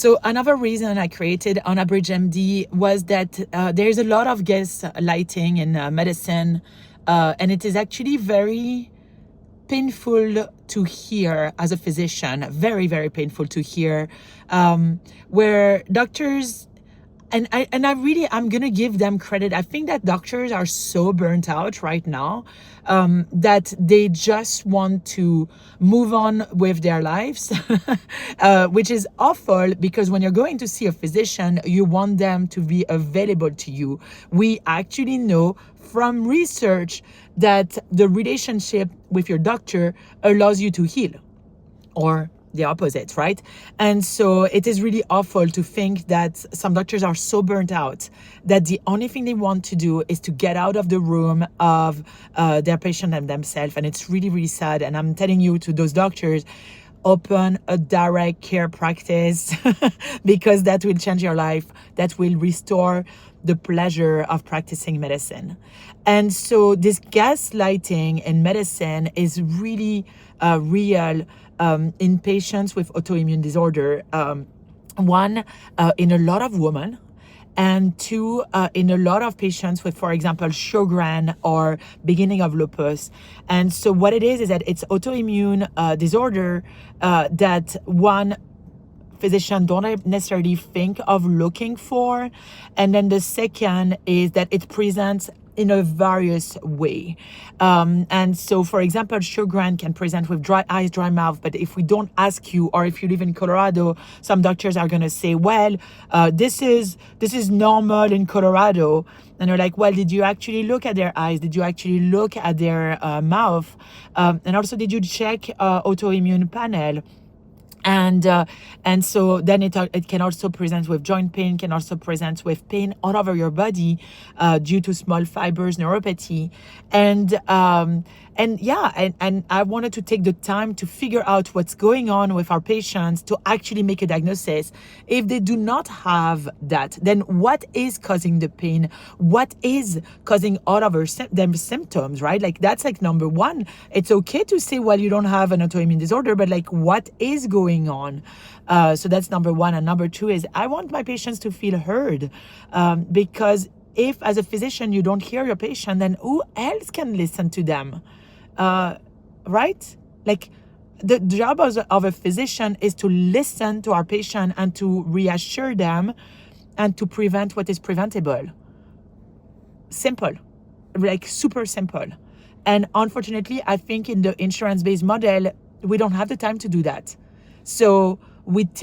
So another reason I created UnabridgedMD was that there's a lot of guest lighting in medicine, and it is actually very painful to hear as a physician, very, very painful to hear, where doctors, and I'm gonna give them credit. I think that doctors are so burnt out right now that they just want to move on with their lives, which is awful, because when you're going to see a physician, you want them to be available to you. We actually know from research that the relationship with your doctor allows you to heal, or the opposite, right? And so it is really awful to think that some doctors are so burnt out that the only thing they want to do is to get out of the room of their patient and themselves. And it's really, really sad. And I'm telling you, to those doctors, open a direct care practice because that will change your life. That will restore the pleasure of practicing medicine. And so this gaslighting in medicine is really real in patients with autoimmune disorder. One, in a lot of women, and two, in a lot of patients with, for example, Sjogren or beginning of lupus. And so what it is that it's autoimmune disorder that one physician don't necessarily think of looking for. And then the second is that it presents in a various way. And so, for example, Sjogren can present with dry eyes, dry mouth, but if we don't ask you, or if you live in Colorado, some doctors are going to say, well, this is normal in Colorado. And you're like, well, did you actually look at their eyes? Did you actually look at their mouth? And also, did you check autoimmune panel? And so then it can also present with joint pain, can also present with pain all over your body due to small fibers neuropathy. And I wanted to take the time to figure out what's going on with our patients to actually make a diagnosis. If they do not have that, then what is causing the pain? What is causing all of them symptoms, right? Like, that's like number one. It's okay to say, well, you don't have an autoimmune disorder, but like, what is going on? So that's number one. And number two is I want my patients to feel heard, because if as a physician you don't hear your patient, then who else can listen to them? Right? Like, the job of a physician is to listen to our patient and to reassure them and to prevent what is preventable. Simple, like super simple. And unfortunately, I think in the insurance-based model, we don't have the time to do that. So we take